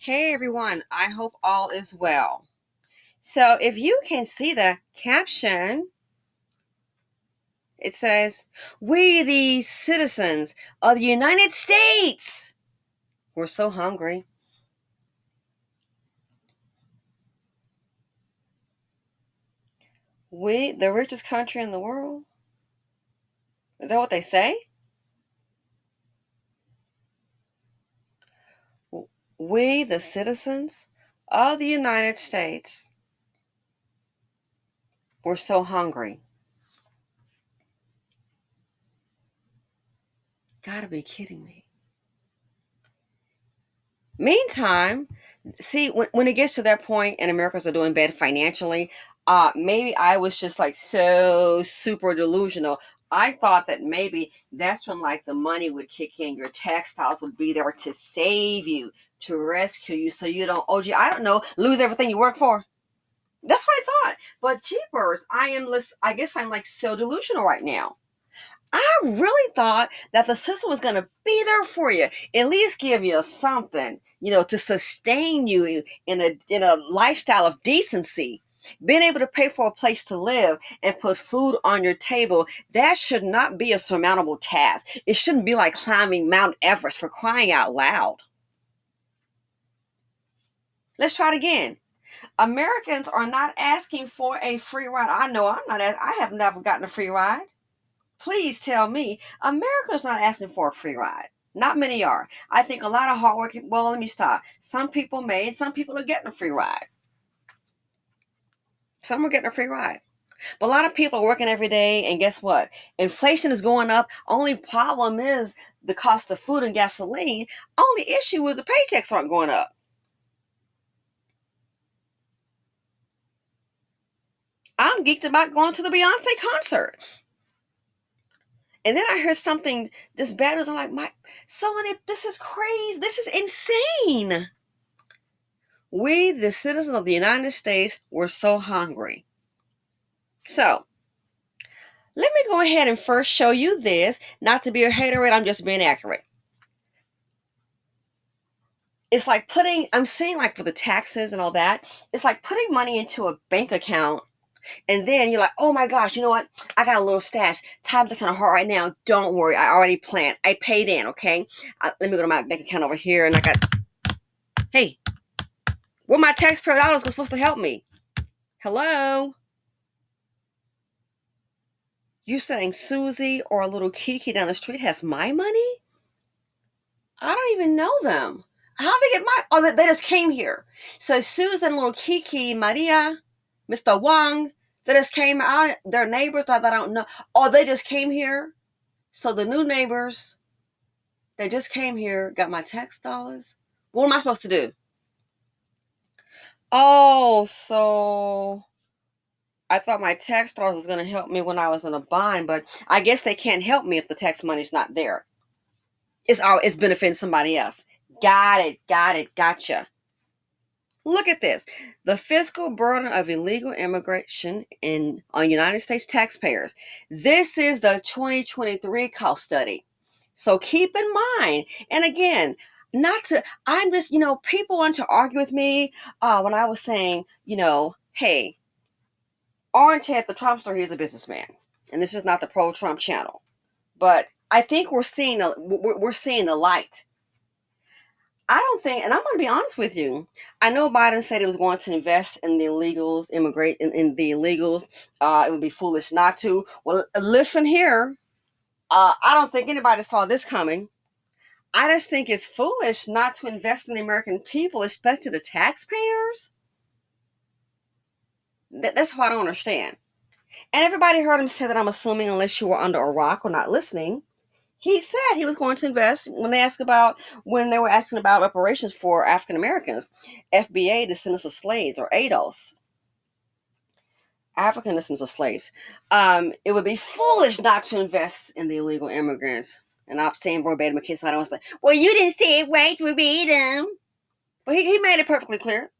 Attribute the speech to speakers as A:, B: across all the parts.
A: Hey everyone, I hope all is well. So, if you can see the caption, it says, "We, the citizens of the United States, we're so hungry." We, the richest country in the world? Is that what they say? We, the citizens of the United States, we're so hungry. Gotta be kidding me. Meantime, see, when it gets to that point and Americans are doing bad financially, maybe I was just like so super delusional. I thought that maybe that's when like the money would kick in, your textiles would be there to save you, to rescue you, so you don't, oh gee, I don't know, lose everything you work for. That's what I thought. But jeepers, I guess I'm like so delusional right now. I really thought that the system was going to be there for you, at least give you something, to sustain you in a lifestyle of decency. Being able to pay for a place to live and put food on your table, that should not be a surmountable task. It shouldn't be like climbing Mount Everest, for crying out loud. Let's try it again. Americans are not asking for a free ride. I know I'm not. I have never gotten a free ride. Please tell me America's not asking for a free ride. Not many are. I think a lot of hardworking, well, let me stop. Some people may, some people are getting a free ride. Some are getting a free ride. But a lot of people are working every day, and guess what? Inflation is going up. Only problem is the cost of food and gasoline. Only issue is the paychecks aren't going up. I'm geeked about going to the Beyonce concert. And then I heard something this bad news. I'm like, this is crazy. This is insane. We, the citizens of the United States, were so hungry. So, let me go ahead and first show you this. Not to be a haterade, I'm just being accurate. It's like I'm saying like for the taxes and all that, it's like putting money into a bank account and then you're like, oh my gosh, you know what? I got a little stash. Times are kind of hard right now. Don't worry. I already planned. I paid in, okay? Let me go to my bank account over here and I got, hey, where my taxpayer dollars are supposed to help me? Hello? You saying Susie or a little Kiki down the street has my money? I don't even know them. How they get my? Oh, they just came here. So Susan, little Kiki, Maria, Mr. Wang, they just came out. They're neighbors that I don't know. Oh, they just came here. So the new neighbors, they just came here, got my tax dollars. What am I supposed to do? Oh, so I thought my tax dollars was going to help me when I was in a bind, but I guess they can't help me if the tax money's not there. It's benefiting somebody else. Got it, gotcha. Look at this. The fiscal burden of illegal immigration on United States taxpayers. This is the 2023 cost study. So keep in mind, and again, I'm just, people want to argue with me when I was saying, hey, Orange Ted, the Trumpster, he's a businessman. And this is not the pro-Trump channel. But I think we're seeing the light. I don't think, and I'm going to be honest with you. I know Biden said he was going to invest in the illegals, immigrate in the illegals. It would be foolish not to. Well, listen here. I don't think anybody saw this coming. I just think it's foolish not to invest in the American people, especially the taxpayers. That's what I don't understand. And everybody heard him say that, I'm assuming, unless you were under a rock or not listening. He said he was going to invest when they were asking about reparations for African Americans, FBA, descendants of slaves, or ADOS, African descendants of slaves. It would be foolish not to invest in the illegal immigrants. And I'm saying verbatim in case I don't say, well, you didn't say it right verbatim. But he made it perfectly clear.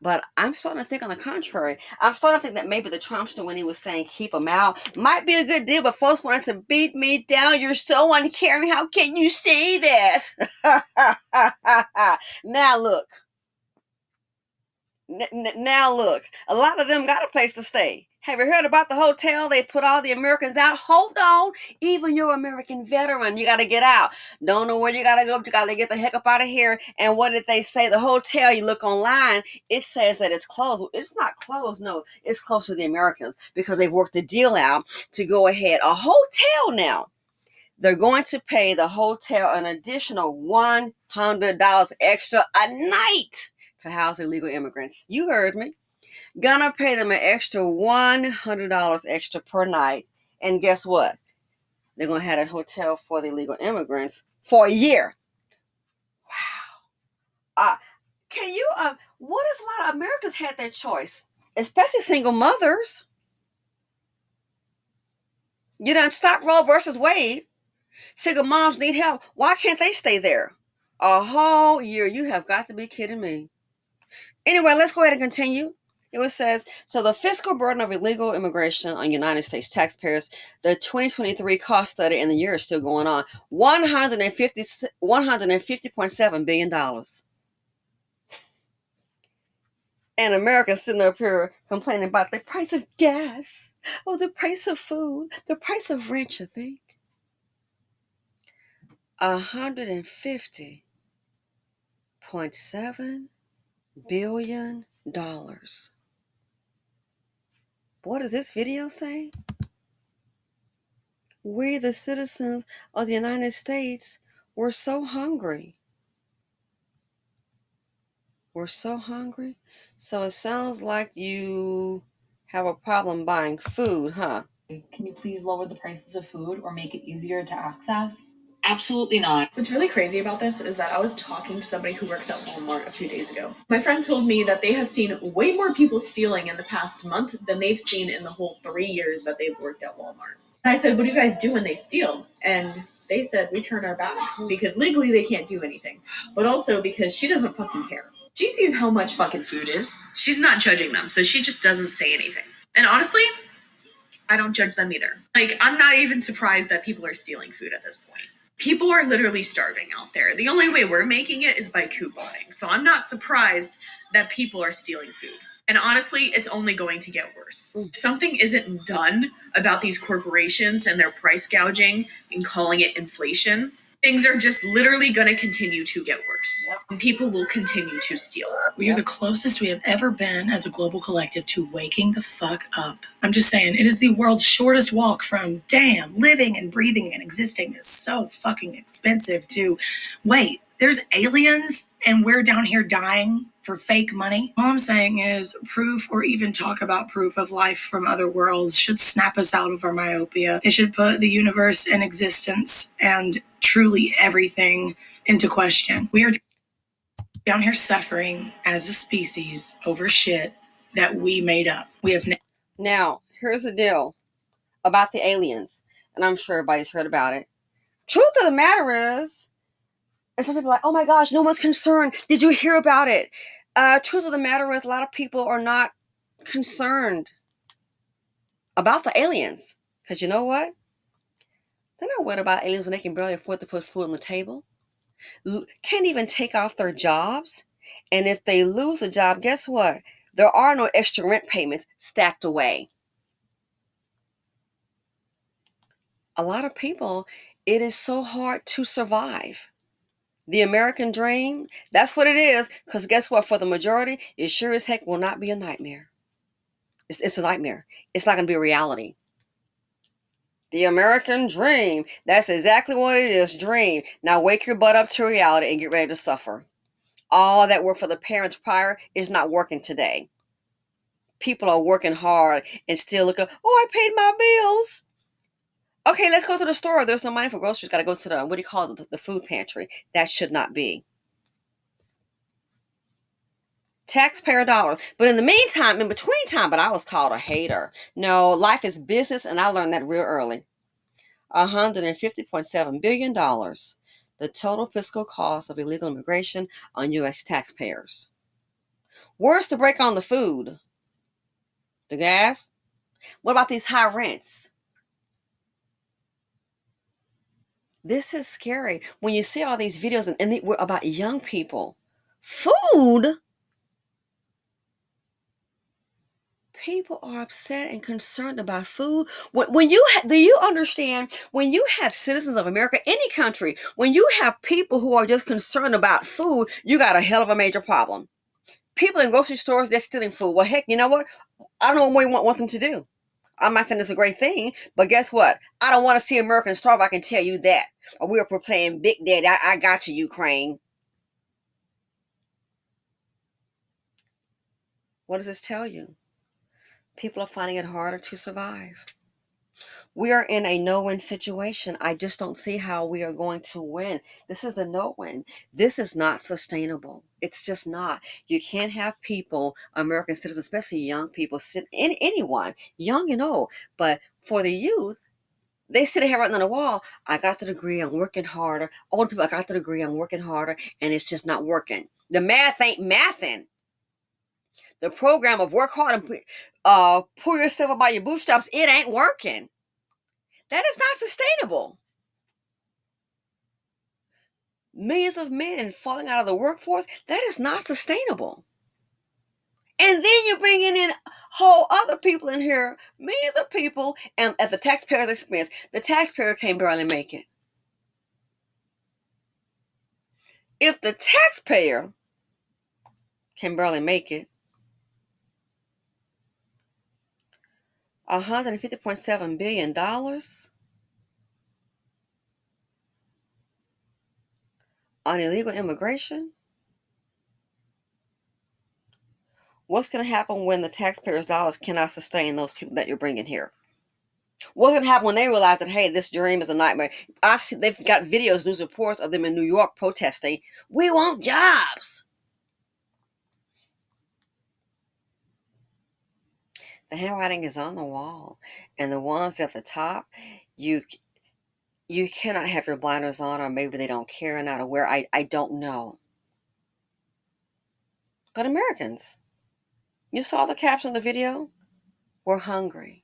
A: But I'm starting to think on the contrary. I'm starting to think that maybe the Trumpster, when he was saying keep them out, might be a good deal, but folks wanted to beat me down. You're so uncaring. How can you say that? Now look. Now look. A lot of them got a place to stay. Have you heard about the hotel? They put all the Americans out. Hold on. Even your American veteran, you got to get out. Don't know where you got to go, but you got to get the heck up out of here. And what did they say? The hotel, you look online, it says that it's closed. It's not closed. No, it's close to the Americans because they've worked a deal out to go ahead. A hotel now. They're going to pay the hotel an additional $100 extra a night to house illegal immigrants. You heard me. Gonna pay them an extra $100 extra per night. And guess what? They're gonna have a hotel for the illegal immigrants for a year. Wow. Can you what if a lot of Americans had that choice? Especially single mothers. You done stop Roe versus Wade. Single moms need help. Why can't they stay there? A whole year. You have got to be kidding me. Anyway, let's go ahead and continue. It says, so the fiscal burden of illegal immigration on United States taxpayers, the 2023 cost study in the year is still going on, $150.7 billion. And America's sitting up here complaining about the price of gas, or the price of food, the price of rent, you think? $150.7 billion. What does this video say? We, the citizens of the United States, were so hungry. We're so hungry. So it sounds like you have a problem buying food, huh?
B: Can you please lower the prices of food or make it easier to access? Absolutely not.
C: What's really crazy about this is that I was talking to somebody who works at Walmart a few days ago. My friend told me that they have seen way more people stealing in the past month than they've seen in the whole 3 years that they've worked at Walmart. And I said, what do you guys do when they steal? And they said, we turn our backs because legally they can't do anything, but also because she doesn't fucking care. She sees how much fucking food is. She's not judging them, so she just doesn't say anything. And honestly, I don't judge them either. Like, I'm not even surprised that people are stealing food at this point. People are literally starving out there. The only way we're making it is by couponing. So I'm not surprised that people are stealing food. And honestly, it's only going to get worse. If something isn't done about these corporations and their price gouging and calling it inflation, things are just literally going to continue to get worse. Yep. And people will continue to steal.
D: We are the closest we have ever been as a global collective to waking the fuck up. I'm just saying, it is the world's shortest walk from, damn, living and breathing and existing is so fucking expensive to, wait, there's aliens and we're down here dying for fake money? All I'm saying is proof, or even talk about proof of life from other worlds, should snap us out of our myopia. It should put the universe in existence and truly everything into question. We are down here suffering as a species over shit that we made up. We have
A: Now, here's the deal about the aliens, and I'm sure everybody's heard about it. Truth of the matter is, and some people are like, oh my gosh, no one's concerned. Did you hear about it? Truth of the matter is, a lot of people are not concerned about the aliens. Because you know what? They're not worried about aliens when they can barely afford to put food on the table. Can't even take off their jobs. And if they lose a job, guess what? There are no extra rent payments stacked away. A lot of people, it is so hard to survive. The American dream, that's what it is. Because guess what? For the majority, it sure as heck will not be a nightmare. It's a nightmare. It's not going to be a reality. The American dream. That's exactly what it is. Dream. Now wake your butt up to reality and get ready to suffer. All that worked for the parents prior is not working today. People are working hard and still looking, oh, I paid my bills. Okay, let's go to the store. There's no money for groceries. Got to go to the, what do you call it, the food pantry. That should not be. Taxpayer dollars. But in the meantime, in between time, but I was called a hater. No, life is business, and I learned that real early. $150.7 billion. The total fiscal cost of illegal immigration on U.S. taxpayers. Where's the break on the food? The gas? What about these high rents? This is scary. When you see all these videos about young people, food, people are upset and concerned about food. Do you understand, when you have citizens of America, any country, when you have people who are just concerned about food, you got a hell of a major problem. People in grocery stores, they're stealing food. Well, heck, you know what? I don't know what we want them to do. I'm not saying it's a great thing, but guess what? I don't want to see Americans starve. I can tell you that. Or we're playing Big Daddy. I got you, Ukraine. What does this tell you? People are finding it harder to survive. We are in a no-win situation. I just don't see how we are going to win. This is a no-win. This is not sustainable. It's just not. You can't have people, American citizens, especially young people, anyone, young and old, but for the youth, they sit here writing on the wall, I got the degree, I'm working harder. Older people, I got the degree, I'm working harder, and it's just not working. The math ain't mathing. The program of work hard and pull yourself up by your bootstraps, it ain't working. That is not sustainable. Millions of men falling out of the workforce, that is not sustainable. And then you're bringing in whole other people in here, millions of people, and at the taxpayer's expense. The taxpayer can barely make it. If the taxpayer can barely make it, $150.7 billion on illegal immigration? What's going to happen when the taxpayers' dollars cannot sustain those people that you're bringing here? What's going to happen when they realize that, hey, this dream is a nightmare? They've got videos, news reports of them in New York protesting. We want jobs. The handwriting is on the wall, and the ones at the top, you cannot have your blinders on, or maybe they don't care, not aware. I don't know. But Americans, you saw the caption of the video? We're hungry.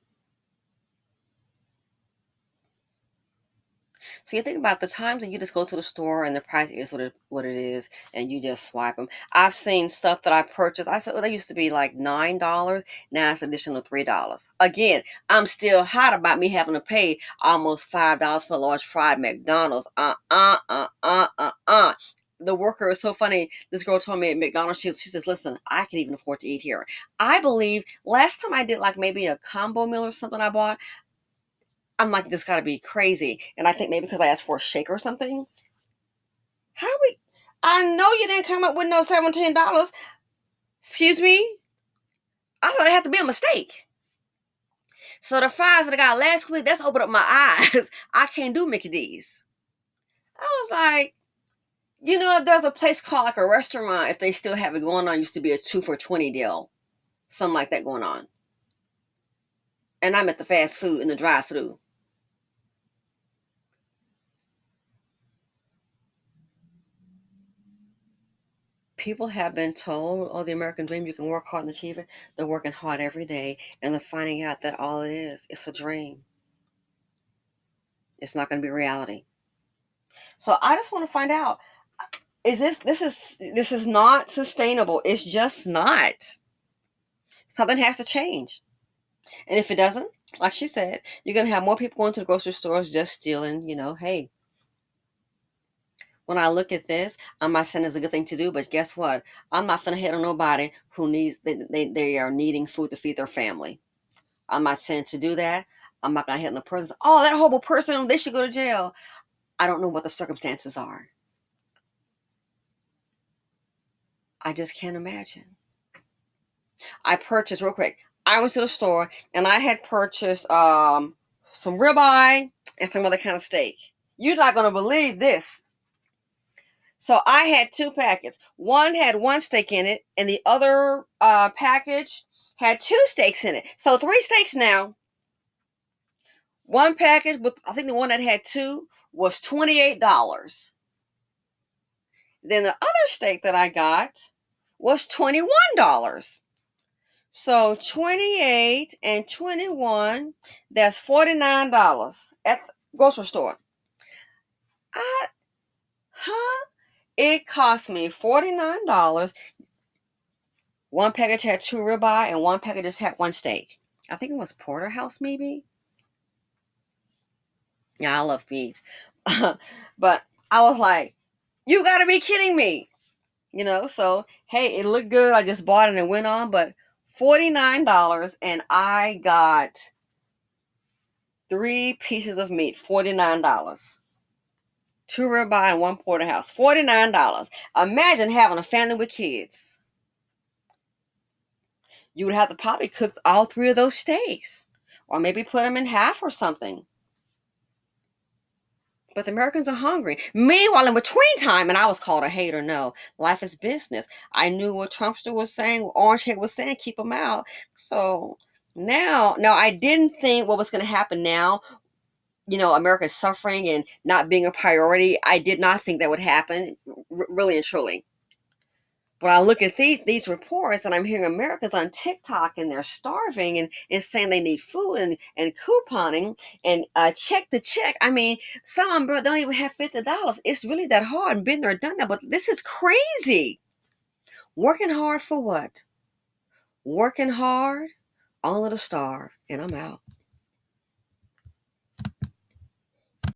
A: So you think about the times that you just go to the store and the price is what it is, and you just swipe them. I've seen stuff that I purchased. I said, well, they used to be like $9. Now it's additional $3. Again, I'm still hot about me having to pay almost $5 for a large fried McDonald's. The worker is so funny. This girl told me at McDonald's, she says, listen, I can even afford to eat here. I believe last time I did like maybe a combo meal or something I bought, I'm like, this got to be crazy. And I think maybe because I asked for a shake or something. I know you didn't come up with no $17. Excuse me? I thought it had to be a mistake. So the fries that I got last week, that's opened up my eyes. I can't do Mickey D's. I was like, if there's a place called like a restaurant, if they still have it going on, used to be a 2 for $20 deal. Something like that going on. And I'm at the fast food in the drive-thru. People have been told, oh, the American dream, you can work hard and achieve it. They're working hard every day, and they're finding out that all it is, it's a dream. It's not going to be reality. So I just want to find out, this is not sustainable. It's just not. Something has to change. And if it doesn't, like she said, you're going to have more people going to the grocery stores just stealing, hey. When I look at this, I'm not saying it's a good thing to do, but guess what? I'm not going to hit on nobody who needs, they are needing food to feed their family. I'm not saying to do that. I'm not going to hit on the person. Oh, that horrible person, they should go to jail. I don't know what the circumstances are. I just can't imagine. I purchased, real quick, I went to the store and I had purchased some ribeye and some other kind of steak. You're not going to believe this. So I had 2 packets. One had 1 steak in it, and the other package had 2 steaks in it. So 3 steaks now. One package with, I think the one that had 2 was $28. Then the other steak that I got was $21. So 28 and 21, that's $49 at the grocery store. It cost me $49. One package had 2 ribeye and one package just had 1 steak. I think it was porterhouse, maybe. Yeah, I love meat. But I was like, you gotta be kidding me. So hey, it looked good. I just bought it and went on, but $49 and I got 3 pieces of meat, $49. 2 ribeye and 1 porterhouse, $49. Imagine having a family with kids. You would have to probably cook all 3 of those steaks, or maybe put them in half or something. But the Americans are hungry. Meanwhile, in between time, and I was called a hater. No, life is business. I knew what Trumpster was saying, what Orangehead was saying, keep them out. So now I didn't think what was going to happen now. America's suffering and not being a priority. I did not think that would happen, really and truly. But I look at these reports and I'm hearing Americans on TikTok and they're starving and saying they need food and couponing and check to check. I mean, some of them don't even have $50. It's really that hard and been there, done that. But this is crazy. Working hard for what? Working hard only to starve. And I'm out.